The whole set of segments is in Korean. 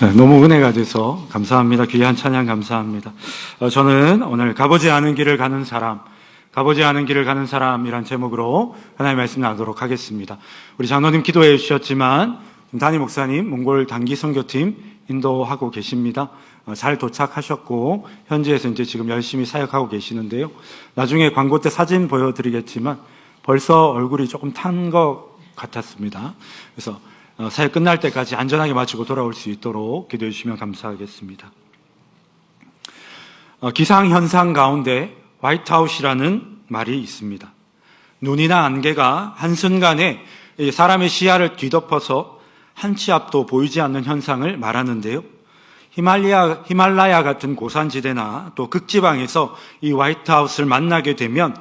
네, 너무 은혜가 돼서 감사합니다. 귀한 찬양 감사합니다. 저는 오늘 가보지 않은 길을 가는 사람, 가보지 않은 길을 가는 사람이란 제목으로 하나님의 말씀 나누도록 하겠습니다. 우리 장로님 기도해 주셨지만 담임 목사님 몽골 단기 선교팀 인도하고 계십니다. 잘 도착하셨고 현지에서 이제 지금 열심히 사역하고 계시는데요. 나중에 광고 때 사진 보여드리겠지만 벌써 얼굴이 조금 탄 것 같았습니다. 그래서 사역 끝날 때까지 안전하게 마치고 돌아올 수 있도록 기도해 주시면 감사하겠습니다. 기상현상 가운데 화이트아웃이라는 말이 있습니다. 눈이나 안개가 한순간에 사람의 시야를 뒤덮어서 한 치 앞도 보이지 않는 현상을 말하는데요. 히말라야 같은 고산지대나 또 극지방에서 이 화이트아웃을 만나게 되면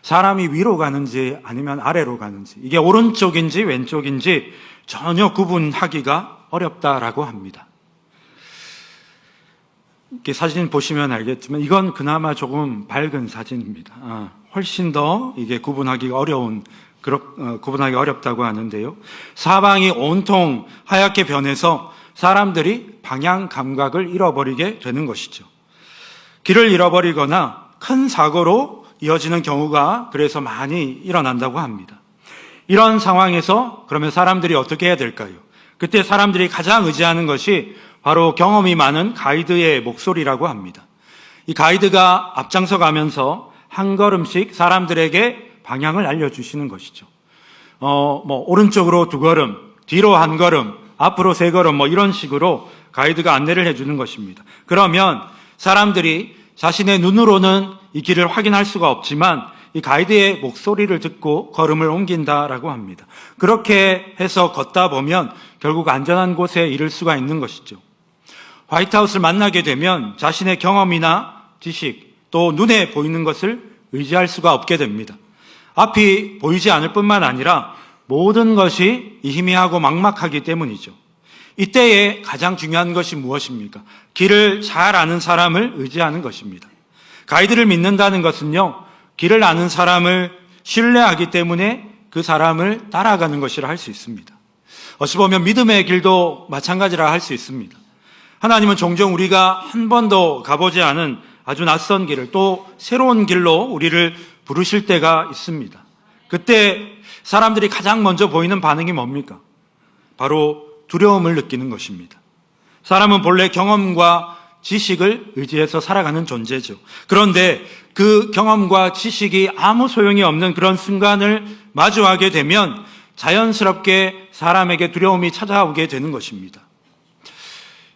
사람이 위로 가는지 아니면 아래로 가는지, 이게 오른쪽인지 왼쪽인지 전혀 구분하기가 어렵다라고 합니다. 이렇게 사진 보시면 알겠지만 이건 그나마 조금 밝은 사진입니다. 훨씬 더 이게 구분하기 어렵다고 하는데요. 사방이 온통 하얗게 변해서 사람들이 방향 감각을 잃어버리게 되는 것이죠. 길을 잃어버리거나 큰 사고로 이어지는 경우가 그래서 많이 일어난다고 합니다. 이런 상황에서 그러면 사람들이 어떻게 해야 될까요? 그때 사람들이 가장 의지하는 것이 바로 경험이 많은 가이드의 목소리라고 합니다. 이 가이드가 앞장서 가면서 한 걸음씩 사람들에게 방향을 알려주시는 것이죠. 오른쪽으로 2걸음, 뒤로 1걸음, 앞으로 3걸음, 이런 식으로 가이드가 안내를 해주는 것입니다. 그러면 사람들이 자신의 눈으로는 이 길을 확인할 수가 없지만 이 가이드의 목소리를 듣고 걸음을 옮긴다라고 합니다. 그렇게 해서 걷다 보면 결국 안전한 곳에 이를 수가 있는 것이죠. 화이트아웃을 만나게 되면 자신의 경험이나 지식, 또 눈에 보이는 것을 의지할 수가 없게 됩니다. 앞이 보이지 않을 뿐만 아니라 모든 것이 희미하고 막막하기 때문이죠. 이때에 가장 중요한 것이 무엇입니까? 길을 잘 아는 사람을 의지하는 것입니다. 가이드를 믿는다는 것은요, 길을 아는 사람을 신뢰하기 때문에 그 사람을 따라가는 것이라 할 수 있습니다. 어찌 보면 믿음의 길도 마찬가지라 할 수 있습니다. 하나님은 종종 우리가 한 번도 가보지 않은 아주 낯선 길을, 또 새로운 길로 우리를 부르실 때가 있습니다. 그때 사람들이 가장 먼저 보이는 반응이 뭡니까? 바로 두려움을 느끼는 것입니다. 사람은 본래 경험과 지식을 의지해서 살아가는 존재죠. 그런데 그 경험과 지식이 아무 소용이 없는 그런 순간을 마주하게 되면 자연스럽게 사람에게 두려움이 찾아오게 되는 것입니다.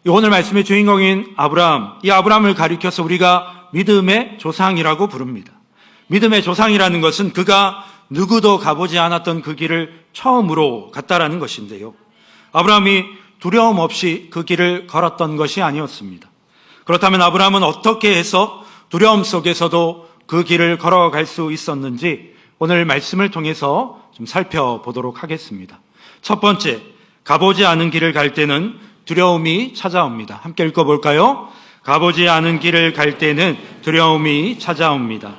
오늘 말씀의 주인공인 아브라함, 이 아브라함을 가리켜서 우리가 믿음의 조상이라고 부릅니다. 믿음의 조상이라는 것은 그가 누구도 가보지 않았던 그 길을 처음으로 갔다라는 것인데요. 아브라함이 두려움 없이 그 길을 걸었던 것이 아니었습니다. 그렇다면 아브라함은 어떻게 해서 두려움 속에서도 그 길을 걸어갈 수 있었는지 오늘 말씀을 통해서 좀 살펴보도록 하겠습니다. 첫 번째, 가보지 않은 길을 갈 때는 두려움이 찾아옵니다. 함께 읽어볼까요? 가보지 않은 길을 갈 때는 두려움이 찾아옵니다.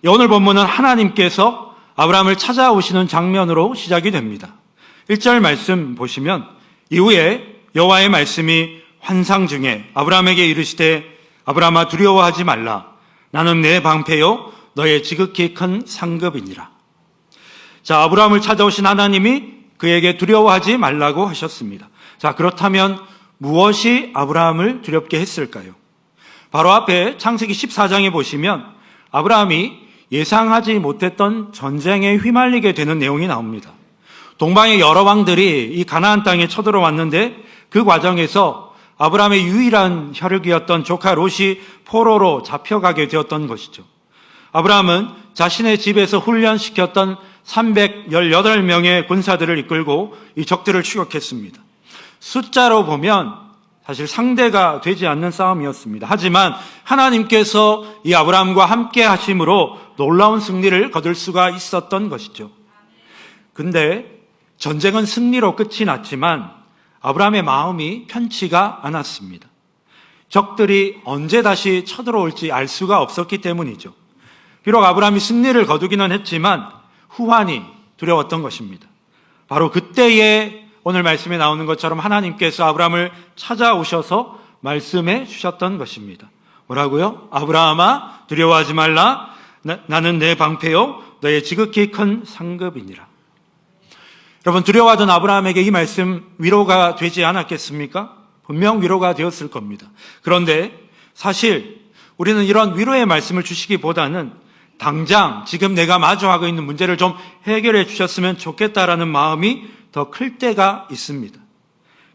오늘 본문은 하나님께서 아브라함을 찾아오시는 장면으로 시작이 됩니다. 1절 말씀 보시면 이후에 여호와의 말씀이 환상 중에 아브라함에게 이르시되 아브라함아 두려워하지 말라. 나는 내 방패요 너의 지극히 큰 상급이니라. 자, 아브라함을 찾아오신 하나님이 그에게 두려워하지 말라고 하셨습니다. 자, 그렇다면 무엇이 아브라함을 두렵게 했을까요? 바로 앞에 창세기 14장에 보시면 아브라함이 예상하지 못했던 전쟁에 휘말리게 되는 내용이 나옵니다. 동방의 여러 왕들이 이 가나안 땅에 쳐들어왔는데 그 과정에서 아브라함의 유일한 혈육이었던 조카 롯이 포로로 잡혀가게 되었던 것이죠. 아브라함은 자신의 집에서 훈련시켰던 318명의 군사들을 이끌고 이 적들을 추격했습니다. 숫자로 보면 사실 상대가 되지 않는 싸움이었습니다. 하지만 하나님께서 이 아브라함과 함께 하심으로 놀라운 승리를 거둘 수가 있었던 것이죠. 근데 전쟁은 승리로 끝이 났지만 아브라함의 마음이 편치가 않았습니다. 적들이 언제 다시 쳐들어올지 알 수가 없었기 때문이죠. 비록 아브라함이 승리를 거두기는 했지만 후환이 두려웠던 것입니다. 바로 그때에 오늘 말씀에 나오는 것처럼 하나님께서 아브라함을 찾아오셔서 말씀해 주셨던 것입니다. 뭐라고요? 아브라함아 두려워하지 말라. 나는 내 방패요 너의 지극히 큰 상급이니라. 여러분, 두려워하던 아브라함에게 이 말씀 위로가 되지 않았겠습니까? 분명 위로가 되었을 겁니다. 그런데 사실 우리는 이런 위로의 말씀을 주시기보다는 당장 지금 내가 마주하고 있는 문제를 좀 해결해 주셨으면 좋겠다라는 마음이 더 클 때가 있습니다.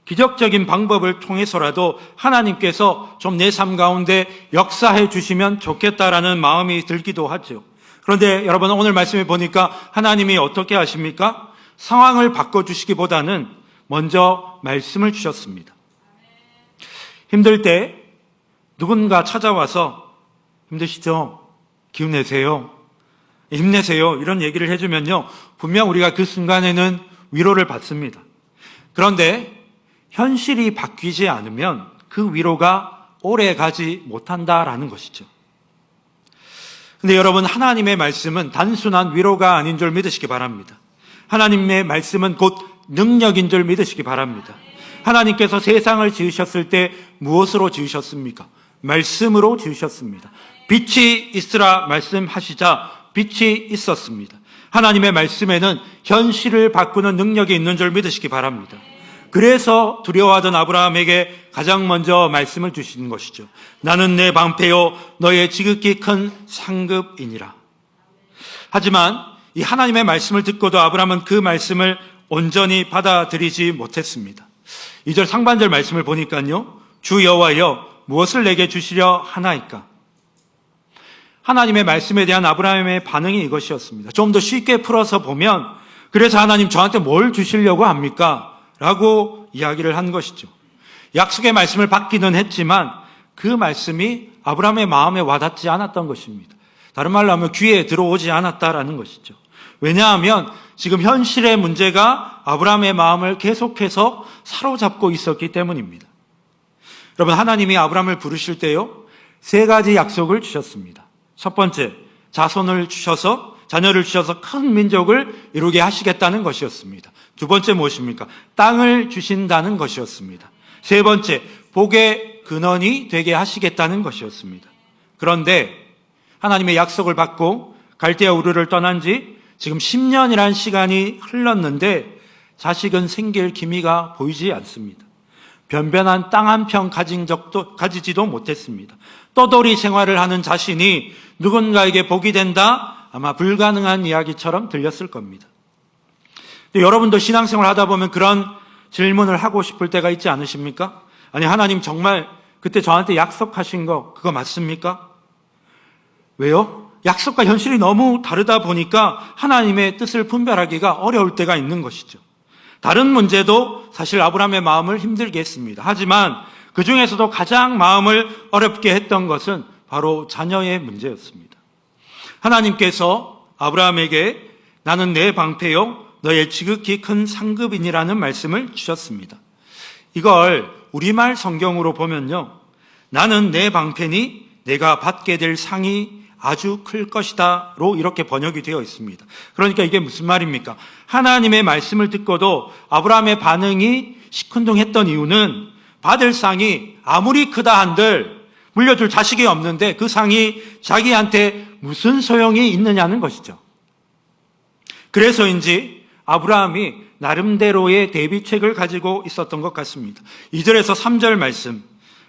기적적인 방법을 통해서라도 하나님께서 좀 내 삶 가운데 역사해 주시면 좋겠다라는 마음이 들기도 하죠. 그런데 여러분, 오늘 말씀에 보니까 하나님이 어떻게 하십니까? 상황을 바꿔주시기보다는 먼저 말씀을 주셨습니다. 힘들 때 누군가 찾아와서 힘드시죠? 기운 내세요. 힘내세요. 이런 얘기를 해주면요, 분명 우리가 그 순간에는 위로를 받습니다. 그런데 현실이 바뀌지 않으면 그 위로가 오래 가지 못한다라는 것이죠. 근데 여러분, 하나님의 말씀은 단순한 위로가 아닌 줄 믿으시기 바랍니다. 하나님의 말씀은 곧 능력인 줄 믿으시기 바랍니다. 하나님께서 세상을 지으셨을 때 무엇으로 지으셨습니까? 말씀으로 지으셨습니다. 빛이 있으라 말씀하시자 빛이 있었습니다. 하나님의 말씀에는 현실을 바꾸는 능력이 있는 줄 믿으시기 바랍니다. 그래서 두려워하던 아브라함에게 가장 먼저 말씀을 주신 것이죠. 나는 내 방패요 너의 지극히 큰 상급이니라. 하지만 이 하나님의 말씀을 듣고도 아브라함은 그 말씀을 온전히 받아들이지 못했습니다. 2절 상반절 말씀을 보니까요, 주 여호와여 무엇을 내게 주시려 하나이까? 하나님의 말씀에 대한 아브라함의 반응이 이것이었습니다. 좀 더 쉽게 풀어서 보면, 그래서 하나님 저한테 뭘 주시려고 합니까? 라고 이야기를 한 것이죠. 약속의 말씀을 받기는 했지만 그 말씀이 아브라함의 마음에 와닿지 않았던 것입니다. 다른 말로 하면 귀에 들어오지 않았다라는 것이죠. 왜냐하면 지금 현실의 문제가 아브라함의 마음을 계속해서 사로잡고 있었기 때문입니다. 여러분, 하나님이 아브라함을 부르실 때요, 3가지 약속을 주셨습니다. 첫 번째, 자손을 주셔서, 자녀를 주셔서 큰 민족을 이루게 하시겠다는 것이었습니다. 두 번째 무엇입니까? 땅을 주신다는 것이었습니다. 세 번째, 복의 근원이 되게 하시겠다는 것이었습니다. 그런데 하나님의 약속을 받고 갈대아 우르를 떠난 지 지금 10년이라는 시간이 흘렀는데 자식은 생길 기미가 보이지 않습니다. 변변한 땅 한 평 가지지도 못했습니다. 떠돌이 생활을 하는 자신이 누군가에게 복이 된다? 아마 불가능한 이야기처럼 들렸을 겁니다. 여러분도 신앙생활 하다 보면 그런 질문을 하고 싶을 때가 있지 않으십니까? 아니, 하나님 정말 그때 저한테 약속하신 거 그거 맞습니까? 왜요? 약속과 현실이 너무 다르다 보니까 하나님의 뜻을 분별하기가 어려울 때가 있는 것이죠. 다른 문제도 사실 아브라함의 마음을 힘들게 했습니다. 하지만 그 중에서도 가장 마음을 어렵게 했던 것은 바로 자녀의 문제였습니다. 하나님께서 아브라함에게 나는 내 방패요 너의 지극히 큰 상급이니라는 말씀을 주셨습니다. 이걸 우리말 성경으로 보면요, 나는 내 방패니 내가 받게 될 상이 아주 클 것이다로 이렇게 번역이 되어 있습니다. 그러니까 이게 무슨 말입니까? 하나님의 말씀을 듣고도 아브라함의 반응이 시큰둥했던 이유는 받을 상이 아무리 크다 한들 물려줄 자식이 없는데 그 상이 자기한테 무슨 소용이 있느냐는 것이죠. 그래서인지 아브라함이 나름대로의 대비책을 가지고 있었던 것 같습니다. 2절에서 3절 말씀,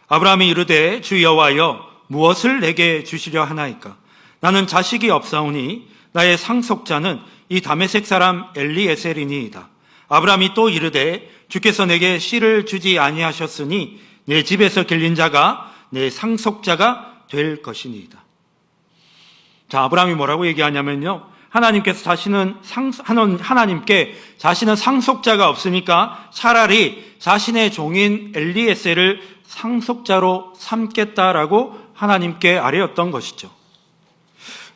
아브라함이 이르되 주 여호와여 무엇을 내게 주시려 하나이까? 나는 자식이 없사오니 나의 상속자는 이 다메섹 사람 엘리에셀이니이다. 아브라함이 또 이르되 주께서 내게 씨를 주지 아니하셨으니 내 집에서 길린 자가 내 상속자가 될 것이니이다. 자, 아브라함이 뭐라고 얘기하냐면요, 하나님께서 하나님께 자신은 상속자가 없으니까 차라리 자신의 종인 엘리에셀을 상속자로 삼겠다라고 하나님께 아뢰었던 것이죠.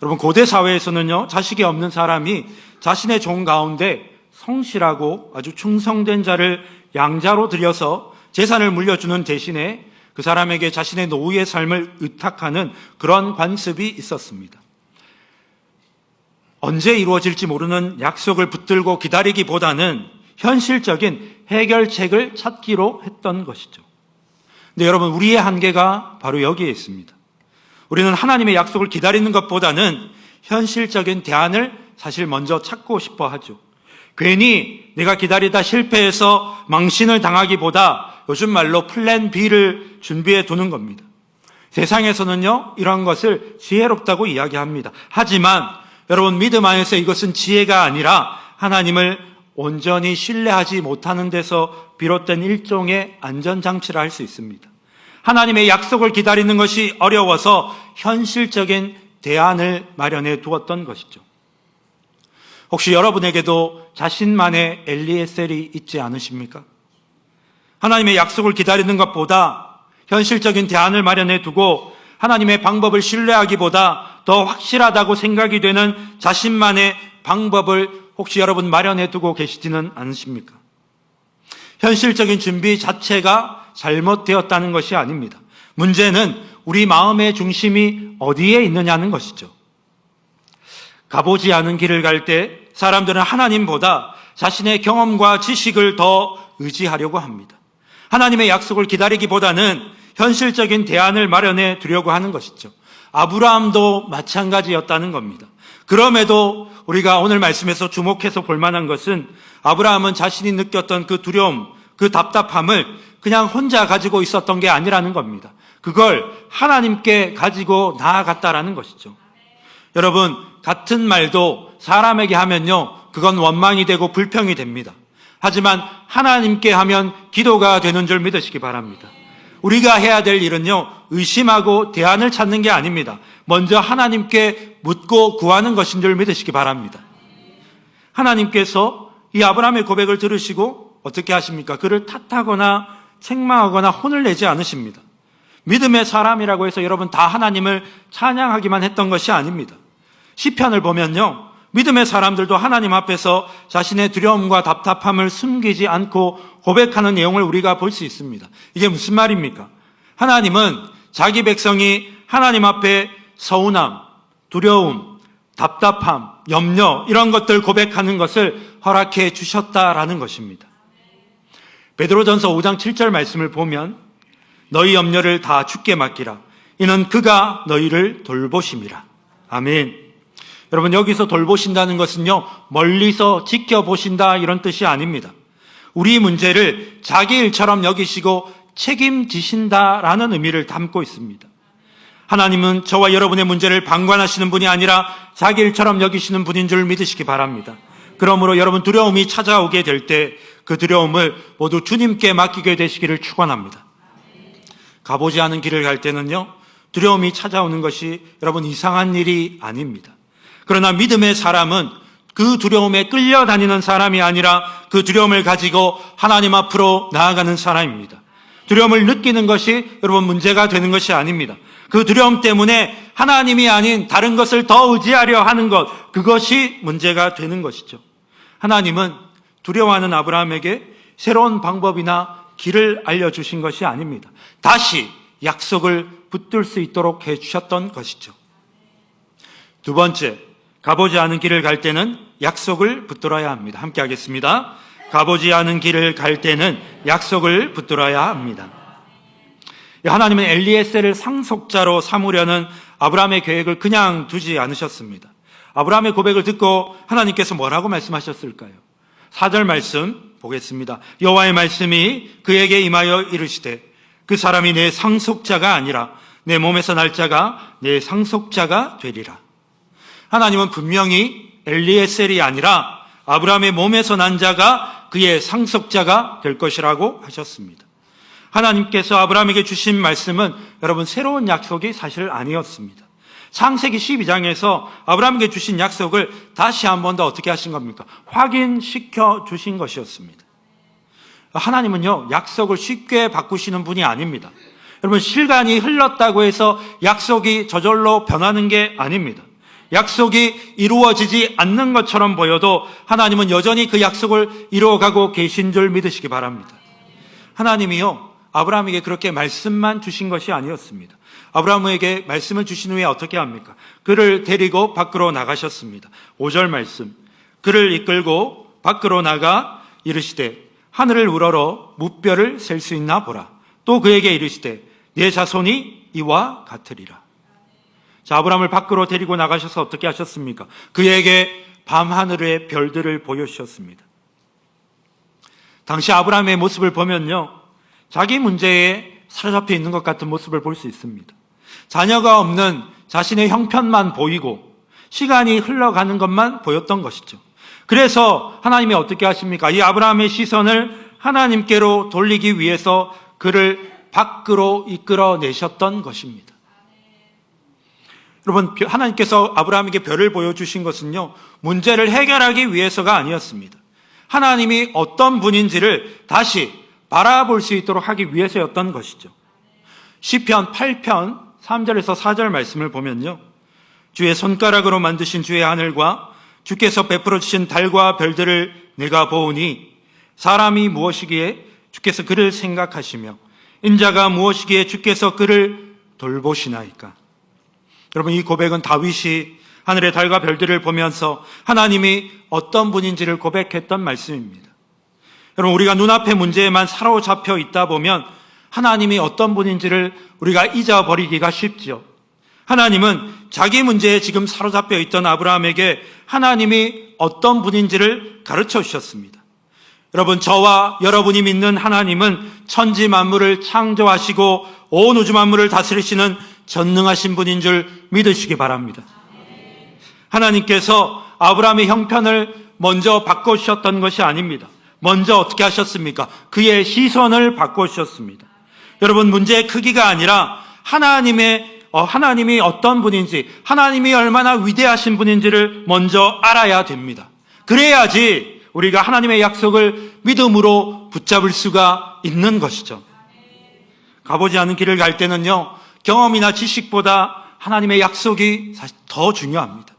여러분, 고대 사회에서는요, 자식이 없는 사람이 자신의 종 가운데 성실하고 아주 충성된 자를 양자로 들여서 재산을 물려주는 대신에 그 사람에게 자신의 노후의 삶을 의탁하는 그런 관습이 있었습니다. 언제 이루어질지 모르는 약속을 붙들고 기다리기보다는 현실적인 해결책을 찾기로 했던 것이죠. 근데 여러분, 우리의 한계가 바로 여기에 있습니다. 우리는 하나님의 약속을 기다리는 것보다는 현실적인 대안을 사실 먼저 찾고 싶어 하죠. 괜히 내가 기다리다 실패해서 망신을 당하기보다 요즘 말로 플랜 B를 준비해 두는 겁니다. 세상에서는요, 이런 것을 지혜롭다고 이야기합니다. 하지만 여러분, 믿음 안에서 이것은 지혜가 아니라 하나님을 온전히 신뢰하지 못하는 데서 비롯된 일종의 안전장치라 할 수 있습니다. 하나님의 약속을 기다리는 것이 어려워서 현실적인 대안을 마련해 두었던 것이죠. 혹시 여러분에게도 자신만의 엘리에셀이 있지 않으십니까? 하나님의 약속을 기다리는 것보다 현실적인 대안을 마련해 두고 하나님의 방법을 신뢰하기보다 더 확실하다고 생각이 되는 자신만의 방법을 혹시 여러분 마련해 두고 계시지는 않으십니까? 현실적인 준비 자체가 잘못되었다는 것이 아닙니다. 문제는 우리 마음의 중심이 어디에 있느냐는 것이죠. 가보지 않은 길을 갈 때 사람들은 하나님보다 자신의 경험과 지식을 더 의지하려고 합니다. 하나님의 약속을 기다리기보다는 현실적인 대안을 마련해 두려고 하는 것이죠. 아브라함도 마찬가지였다는 겁니다. 그럼에도 우리가 오늘 말씀에서 주목해서 볼 만한 것은 아브라함은 자신이 느꼈던 그 두려움, 그 답답함을 그냥 혼자 가지고 있었던 게 아니라는 겁니다. 그걸 하나님께 가지고 나아갔다라는 것이죠. 여러분, 같은 말도 사람에게 하면요, 그건 원망이 되고 불평이 됩니다. 하지만 하나님께 하면 기도가 되는 줄 믿으시기 바랍니다. 우리가 해야 될 일은요, 의심하고 대안을 찾는 게 아닙니다. 먼저 하나님께 묻고 구하는 것인 줄 믿으시기 바랍니다. 하나님께서 이 아브라함의 고백을 들으시고 어떻게 하십니까? 그를 탓하거나 책망하거나 혼을 내지 않으십니다. 믿음의 사람이라고 해서 여러분 다 하나님을 찬양하기만 했던 것이 아닙니다. 시편을 보면요, 믿음의 사람들도 하나님 앞에서 자신의 두려움과 답답함을 숨기지 않고 고백하는 내용을 우리가 볼 수 있습니다. 이게 무슨 말입니까? 하나님은 자기 백성이 하나님 앞에 서운함, 두려움, 답답함, 염려 이런 것들 고백하는 것을 허락해 주셨다라는 것입니다. 베드로전서 5장 7절 말씀을 보면 너희 염려를 다 주께 맡기라. 이는 그가 너희를 돌보심이라. 아멘. 여러분, 여기서 돌보신다는 것은요, 멀리서 지켜보신다 이런 뜻이 아닙니다. 우리 문제를 자기 일처럼 여기시고 책임지신다라는 의미를 담고 있습니다. 하나님은 저와 여러분의 문제를 방관하시는 분이 아니라 자기 일처럼 여기시는 분인 줄 믿으시기 바랍니다. 그러므로 여러분, 두려움이 찾아오게 될 때 그 두려움을 모두 주님께 맡기게 되시기를 축원합니다. 가보지 않은 길을 갈 때는요, 두려움이 찾아오는 것이 여러분 이상한 일이 아닙니다. 그러나 믿음의 사람은 그 두려움에 끌려다니는 사람이 아니라 그 두려움을 가지고 하나님 앞으로 나아가는 사람입니다. 두려움을 느끼는 것이 여러분 문제가 되는 것이 아닙니다. 그 두려움 때문에 하나님이 아닌 다른 것을 더 의지하려 하는 것, 그것이 문제가 되는 것이죠. 하나님은 두려워하는 아브라함에게 새로운 방법이나 길을 알려주신 것이 아닙니다. 다시 약속을 붙들 수 있도록 해주셨던 것이죠. 두 번째, 가보지 않은 길을 갈 때는 약속을 붙들어야 합니다. 함께 하겠습니다. 가보지 않은 길을 갈 때는 약속을 붙들어야 합니다. 하나님은 엘리에셀을 상속자로 삼으려는 아브라함의 계획을 그냥 두지 않으셨습니다. 아브라함의 고백을 듣고 하나님께서 뭐라고 말씀하셨을까요? 4절 말씀 보겠습니다. 여호와의 말씀이 그에게 임하여 이르시되 그 사람이 내 상속자가 아니라 내 몸에서 날 자가 내 상속자가 되리라. 하나님은 분명히 엘리에셀이 아니라 아브라함의 몸에서 난 자가 그의 상속자가 될 것이라고 하셨습니다. 하나님께서 아브라함에게 주신 말씀은 여러분 새로운 약속이 사실 아니었습니다. 창세기 12장에서 아브라함에게 주신 약속을 다시 한 번 더 어떻게 하신 겁니까? 확인시켜 주신 것이었습니다. 하나님은요, 약속을 쉽게 바꾸시는 분이 아닙니다. 여러분, 시간이 흘렀다고 해서 약속이 저절로 변하는 게 아닙니다. 약속이 이루어지지 않는 것처럼 보여도 하나님은 여전히 그 약속을 이루어가고 계신 줄 믿으시기 바랍니다. 하나님이요, 아브라함에게 그렇게 말씀만 주신 것이 아니었습니다. 아브라함에게 말씀을 주신 후에 어떻게 합니까? 그를 데리고 밖으로 나가셨습니다. 5절 말씀, 그를 이끌고 밖으로 나가 이르시되 하늘을 우러러 무뼈를 셀 수 있나 보라. 또 그에게 이르시되 네 자손이 이와 같으리라. 자, 아브라함을 밖으로 데리고 나가셔서 어떻게 하셨습니까? 그에게 밤하늘의 별들을 보여주셨습니다. 당시 아브라함의 모습을 보면요, 자기 문제에 사로잡혀 있는 것 같은 모습을 볼 수 있습니다. 자녀가 없는 자신의 형편만 보이고 시간이 흘러가는 것만 보였던 것이죠. 그래서 하나님이 어떻게 하십니까? 이 아브라함의 시선을 하나님께로 돌리기 위해서 그를 밖으로 이끌어내셨던 것입니다. 여러분, 하나님께서 아브라함에게 별을 보여주신 것은요, 문제를 해결하기 위해서가 아니었습니다. 하나님이 어떤 분인지를 다시 바라볼 수 있도록 하기 위해서였던 것이죠. 시편 8편 3절에서 4절 말씀을 보면요, 주의 손가락으로 만드신 주의 하늘과 주께서 베풀어 주신 달과 별들을 내가 보오니 사람이 무엇이기에 주께서 그를 생각하시며 인자가 무엇이기에 주께서 그를 돌보시나이까. 여러분, 이 고백은 다윗이 하늘의 달과 별들을 보면서 하나님이 어떤 분인지를 고백했던 말씀입니다. 여러분, 우리가 눈앞의 문제에만 사로잡혀 있다 보면 하나님이 어떤 분인지를 우리가 잊어버리기가 쉽죠. 하나님은 자기 문제에 지금 사로잡혀 있던 아브라함에게 하나님이 어떤 분인지를 가르쳐 주셨습니다. 여러분, 저와 여러분이 믿는 하나님은 천지 만물을 창조하시고 온 우주 만물을 다스리시는 전능하신 분인 줄 믿으시기 바랍니다. 하나님께서 아브라함의 형편을 먼저 바꿔주셨던 것이 아닙니다. 먼저 어떻게 하셨습니까? 그의 시선을 바꿔주셨습니다. 여러분, 문제의 크기가 아니라 하나님이 어떤 분인지, 하나님이 얼마나 위대하신 분인지를 먼저 알아야 됩니다. 그래야지 우리가 하나님의 약속을 믿음으로 붙잡을 수가 있는 것이죠. 가보지 않은 길을 갈 때는요, 경험이나 지식보다 하나님의 약속이 사실 더 중요합니다.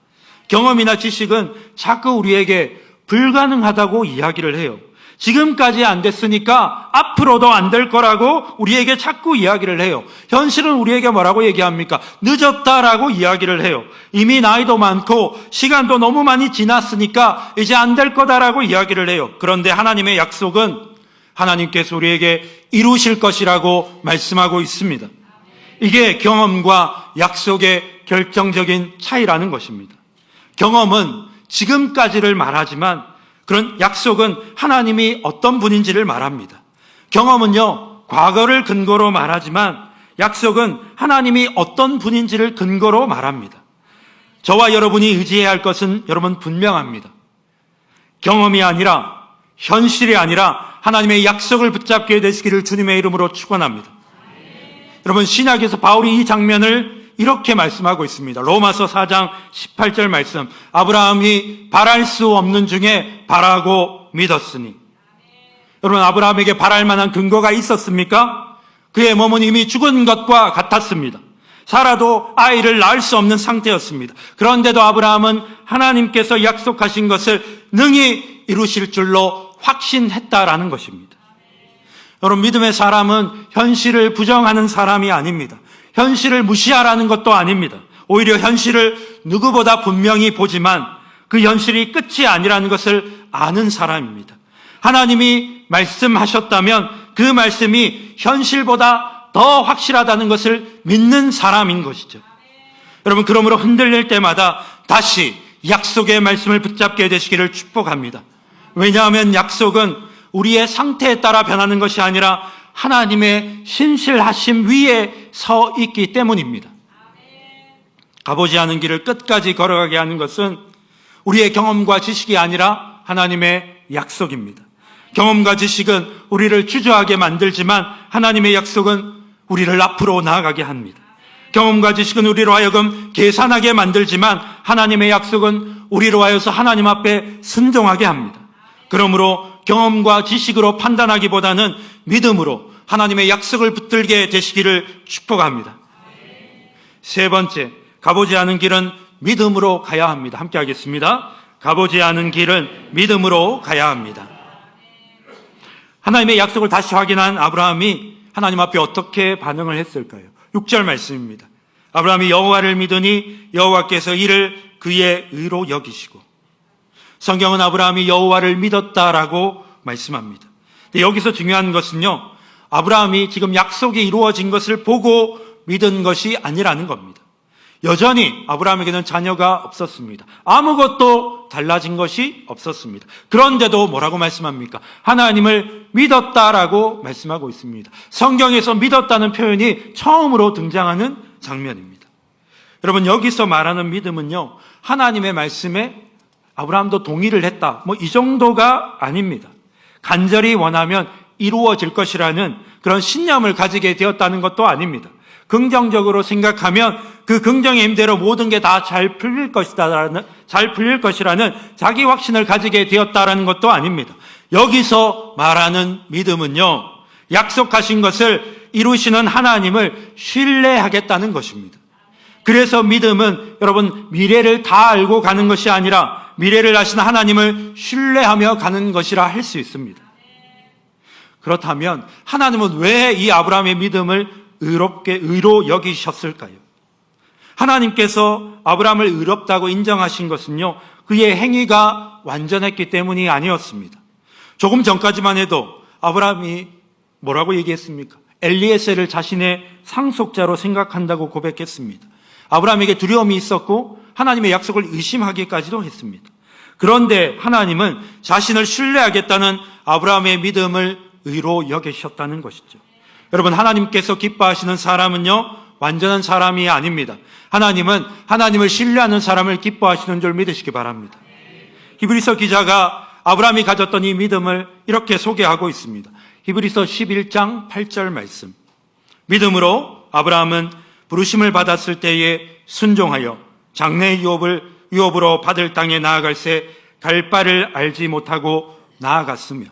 경험이나 지식은 자꾸 우리에게 불가능하다고 이야기를 해요. 지금까지 안 됐으니까 앞으로도 안 될 거라고 우리에게 자꾸 이야기를 해요. 현실은 우리에게 뭐라고 얘기합니까? 늦었다라고 이야기를 해요. 이미 나이도 많고 시간도 너무 많이 지났으니까 이제 안 될 거다라고 이야기를 해요. 그런데 하나님의 약속은 하나님께서 우리에게 이루실 것이라고 말씀하고 있습니다. 이게 경험과 약속의 결정적인 차이라는 것입니다. 경험은 지금까지를 말하지만 그런 약속은 하나님이 어떤 분인지를 말합니다. 경험은요, 과거를 근거로 말하지만 약속은 하나님이 어떤 분인지를 근거로 말합니다. 저와 여러분이 의지해야 할 것은 여러분 분명합니다. 경험이 아니라, 현실이 아니라 하나님의 약속을 붙잡게 되시기를 주님의 이름으로 축원합니다. 여러분, 신약에서 바울이 이 장면을 이렇게 말씀하고 있습니다. 로마서 4장 18절 말씀. 아브라함이 바랄 수 없는 중에 바라고 믿었으니. 여러분, 아브라함에게 바랄 만한 근거가 있었습니까? 그의 몸은 이미 죽은 것과 같았습니다. 살아도 아이를 낳을 수 없는 상태였습니다. 그런데도 아브라함은 하나님께서 약속하신 것을 능히 이루실 줄로 확신했다라는 것입니다. 여러분, 믿음의 사람은 현실을 부정하는 사람이 아닙니다. 현실을 무시하라는 것도 아닙니다. 오히려 현실을 누구보다 분명히 보지만 그 현실이 끝이 아니라는 것을 아는 사람입니다. 하나님이 말씀하셨다면 그 말씀이 현실보다 더 확실하다는 것을 믿는 사람인 것이죠. 여러분, 그러므로 흔들릴 때마다 다시 약속의 말씀을 붙잡게 되시기를 축복합니다. 왜냐하면 약속은 우리의 상태에 따라 변하는 것이 아니라 하나님의 신실하심 위에 서 있기 때문입니다. 가보지 않은 길을 끝까지 걸어가게 하는 것은 우리의 경험과 지식이 아니라 하나님의 약속입니다. 경험과 지식은 우리를 주저하게 만들지만 하나님의 약속은 우리를 앞으로 나아가게 합니다. 경험과 지식은 우리로 하여금 계산하게 만들지만 하나님의 약속은 우리로 하여서 하나님 앞에 순종하게 합니다. 그러므로 경험과 지식으로 판단하기보다는 믿음으로 하나님의 약속을 붙들게 되시기를 축복합니다. 세 번째, 가보지 않은 길은 믿음으로 가야 합니다. 함께 하겠습니다. 가보지 않은 길은 믿음으로 가야 합니다. 하나님의 약속을 다시 확인한 아브라함이 하나님 앞에 어떻게 반응을 했을까요? 6절 말씀입니다. 아브라함이 여호와를 믿으니 여호와께서 이를 그의 의로 여기시고. 성경은 아브라함이 여호와를 믿었다라고 말씀합니다. 근데 여기서 중요한 것은요, 아브라함이 지금 약속이 이루어진 것을 보고 믿은 것이 아니라는 겁니다. 여전히 아브라함에게는 자녀가 없었습니다. 아무것도 달라진 것이 없었습니다. 그런데도 뭐라고 말씀합니까? 하나님을 믿었다라고 말씀하고 있습니다. 성경에서 믿었다는 표현이 처음으로 등장하는 장면입니다. 여러분, 여기서 말하는 믿음은요, 하나님의 말씀에 아브라함도 동의를 했다, 이 정도가 아닙니다. 간절히 원하면 이루어질 것이라는 그런 신념을 가지게 되었다는 것도 아닙니다. 긍정적으로 생각하면 그 긍정의 힘대로 모든 게 다 잘 풀릴 것이라는 자기 확신을 가지게 되었다는 것도 아닙니다. 여기서 말하는 믿음은요, 약속하신 것을 이루시는 하나님을 신뢰하겠다는 것입니다. 그래서 믿음은 여러분, 미래를 다 알고 가는 것이 아니라 미래를 아시는 하나님을 신뢰하며 가는 것이라 할 수 있습니다. 그렇다면 하나님은 왜 이 아브라함의 믿음을 의로 여기셨을까요? 하나님께서 아브라함을 의롭다고 인정하신 것은요, 그의 행위가 완전했기 때문이 아니었습니다. 조금 전까지만 해도 아브라함이 뭐라고 얘기했습니까? 엘리에셀을 자신의 상속자로 생각한다고 고백했습니다. 아브라함에게 두려움이 있었고 하나님의 약속을 의심하기까지도 했습니다. 그런데 하나님은 자신을 신뢰하겠다는 아브라함의 믿음을 의로 여기셨다는 것이죠. 여러분, 하나님께서 기뻐하시는 사람은요, 완전한 사람이 아닙니다. 하나님은 하나님을 신뢰하는 사람을 기뻐하시는 줄 믿으시기 바랍니다. 히브리서 기자가 아브라함이 가졌던 이 믿음을 이렇게 소개하고 있습니다. 히브리서 11장 8절 말씀. 믿음으로 아브라함은 부르심을 받았을 때에 순종하여 장래 유업으로 받을 땅에 나아갈새 갈 바를 알지 못하고 나아갔으며.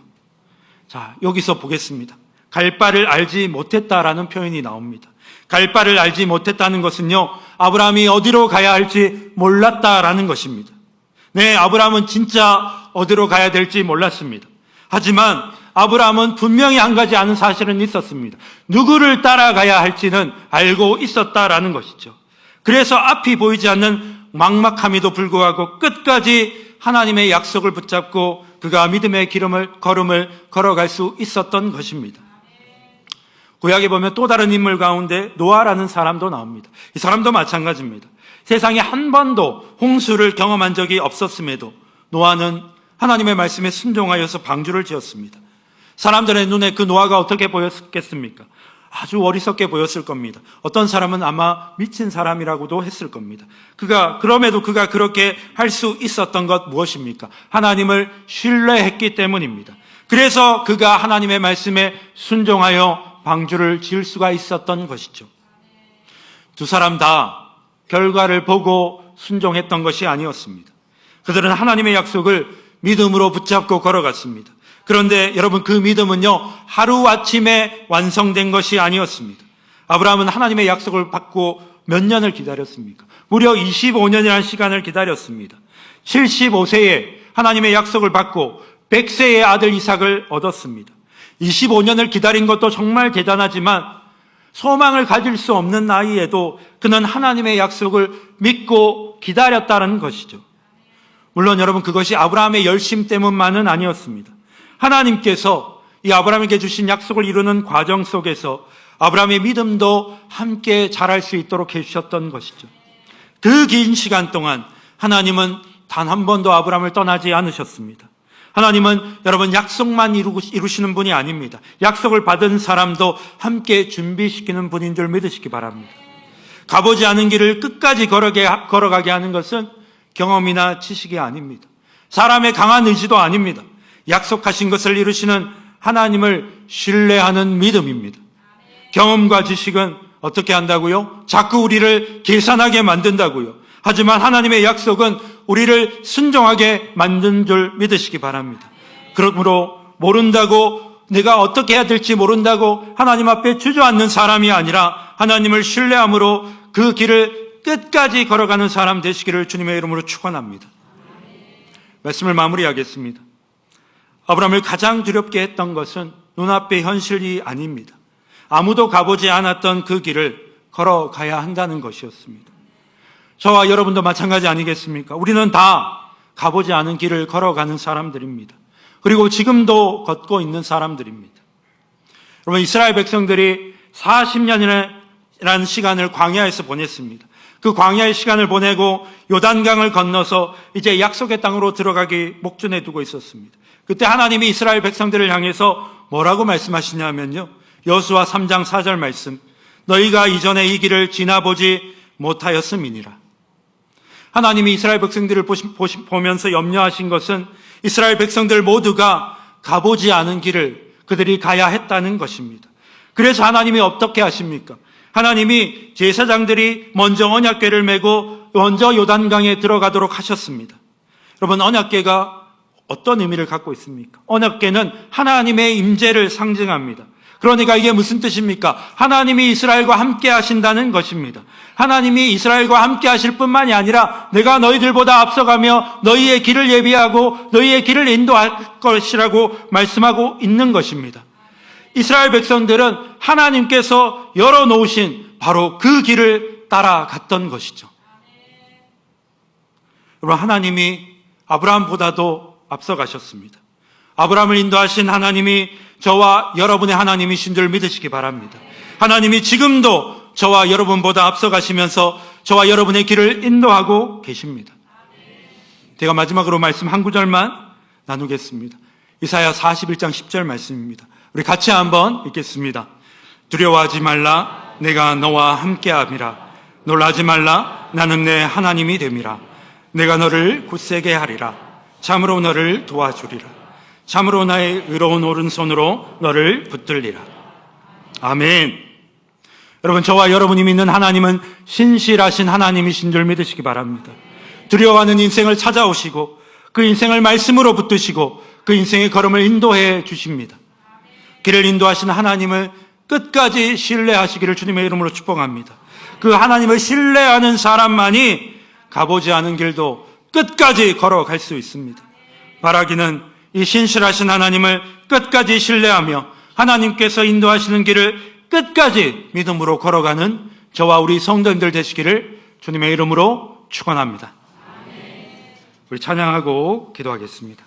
자, 여기서 보겠습니다. 갈 바를 알지 못했다라는 표현이 나옵니다. 갈 바를 알지 못했다는 것은요, 아브라함이 어디로 가야 할지 몰랐다라는 것입니다. 네, 아브라함은 진짜 어디로 가야 될지 몰랐습니다. 하지만 아브라함은 분명히 한 가지 아는 사실은 있었습니다. 누구를 따라가야 할지는 알고 있었다라는 것이죠. 그래서 앞이 보이지 않는 막막함에도 불구하고 끝까지 하나님의 약속을 붙잡고 그가 믿음의 걸음을 걸어갈 수 있었던 것입니다. 구약에 보면 또 다른 인물 가운데 노아라는 사람도 나옵니다. 이 사람도 마찬가지입니다. 세상에 한 번도 홍수를 경험한 적이 없었음에도 노아는 하나님의 말씀에 순종하여서 방주를 지었습니다. 사람들의 눈에 그 노아가 어떻게 보였겠습니까? 아주 어리석게 보였을 겁니다. 어떤 사람은 아마 미친 사람이라고도 했을 겁니다. 그럼에도 그가 그렇게 할 수 있었던 것 무엇입니까? 하나님을 신뢰했기 때문입니다. 그래서 그가 하나님의 말씀에 순종하여 방주를 지을 수가 있었던 것이죠. 두 사람 다 결과를 보고 순종했던 것이 아니었습니다. 그들은 하나님의 약속을 믿음으로 붙잡고 걸어갔습니다. 그런데 여러분, 그 믿음은요, 하루아침에 완성된 것이 아니었습니다. 아브라함은 하나님의 약속을 받고 몇 년을 기다렸습니까? 무려 25년이라는 시간을 기다렸습니다. 75세에 하나님의 약속을 받고 100세의 아들 이삭을 얻었습니다. 25년을 기다린 것도 정말 대단하지만 소망을 가질 수 없는 나이에도 그는 하나님의 약속을 믿고 기다렸다는 것이죠. 물론 여러분, 그것이 아브라함의 열심 때문만은 아니었습니다. 하나님께서 이 아브라함에게 주신 약속을 이루는 과정 속에서 아브라함의 믿음도 함께 자랄 수 있도록 해주셨던 것이죠. 그 긴 시간 동안 하나님은 단 한 번도 아브라함을 떠나지 않으셨습니다. 하나님은 여러분, 약속만 이루시는 분이 아닙니다. 약속을 받은 사람도 함께 준비시키는 분인 줄 믿으시기 바랍니다. 가보지 않은 길을 끝까지 걸어가게 하는 것은 경험이나 지식이 아닙니다. 사람의 강한 의지도 아닙니다. 약속하신 것을 이루시는 하나님을 신뢰하는 믿음입니다. 경험과 지식은 어떻게 한다고요? 자꾸 우리를 계산하게 만든다고요. 하지만 하나님의 약속은 우리를 순종하게 만든 줄 믿으시기 바랍니다. 그러므로 모른다고, 내가 어떻게 해야 될지 모른다고 하나님 앞에 주저앉는 사람이 아니라 하나님을 신뢰함으로 그 길을 끝까지 걸어가는 사람 되시기를 주님의 이름으로 축원합니다. 말씀을 마무리하겠습니다. 아브라함을 가장 두렵게 했던 것은 눈앞의 현실이 아닙니다. 아무도 가보지 않았던 그 길을 걸어가야 한다는 것이었습니다. 저와 여러분도 마찬가지 아니겠습니까? 우리는 다 가보지 않은 길을 걸어가는 사람들입니다. 그리고 지금도 걷고 있는 사람들입니다. 여러분, 이스라엘 백성들이 40년이라는 시간을 광야에서 보냈습니다. 그 광야의 시간을 보내고 요단강을 건너서 이제 약속의 땅으로 들어가기 목전에 두고 있었습니다. 그때 하나님이 이스라엘 백성들을 향해서 뭐라고 말씀하시냐면요, 여수와 3장 4절 말씀, 너희가 이전에 이 길을 지나보지 못하였음이니라. 하나님이 이스라엘 백성들을 보면서 염려하신 것은 이스라엘 백성들 모두가 가보지 않은 길을 그들이 가야 했다는 것입니다. 그래서 하나님이 어떻게 하십니까? 하나님이 제사장들이 먼저 언약궤를 메고 먼저 요단강에 들어가도록 하셨습니다. 여러분, 언약궤가 어떤 의미를 갖고 있습니까? 언약궤는 하나님의 임재를 상징합니다. 그러니까 이게 무슨 뜻입니까? 하나님이 이스라엘과 함께 하신다는 것입니다. 하나님이 이스라엘과 함께 하실 뿐만이 아니라 내가 너희들보다 앞서가며 너희의 길을 예비하고 너희의 길을 인도할 것이라고 말씀하고 있는 것입니다. 이스라엘 백성들은 하나님께서 열어놓으신 바로 그 길을 따라갔던 것이죠. 여러분, 하나님이 아브라함보다도 앞서가셨습니다. 아브라함을 인도하신 하나님이 저와 여러분의 하나님이신 줄 믿으시기 바랍니다. 하나님이 지금도 저와 여러분보다 앞서가시면서 저와 여러분의 길을 인도하고 계십니다. 제가 마지막으로 말씀 한 구절만 나누겠습니다. 이사야 41장 10절 말씀입니다. 우리 같이 한번 읽겠습니다. 두려워하지 말라, 내가 너와 함께함이라. 놀라지 말라, 나는 내 하나님이 됨이라. 내가 너를 굳세게 하리라. 참으로 너를 도와주리라. 참으로 나의 의로운 오른손으로 너를 붙들리라. 아멘. 여러분, 저와 여러분이 믿는 하나님은 신실하신 하나님이신 줄 믿으시기 바랍니다. 두려워하는 인생을 찾아오시고 그 인생을 말씀으로 붙드시고 그 인생의 걸음을 인도해 주십니다. 길을 인도하시는 하나님을 끝까지 신뢰하시기를 주님의 이름으로 축복합니다. 그 하나님을 신뢰하는 사람만이 가보지 않은 길도 끝까지 걸어갈 수 있습니다. 바라기는 이 신실하신 하나님을 끝까지 신뢰하며 하나님께서 인도하시는 길을 끝까지 믿음으로 걸어가는 저와 우리 성도님들 되시기를 주님의 이름으로 축원합니다. 우리 찬양하고 기도하겠습니다.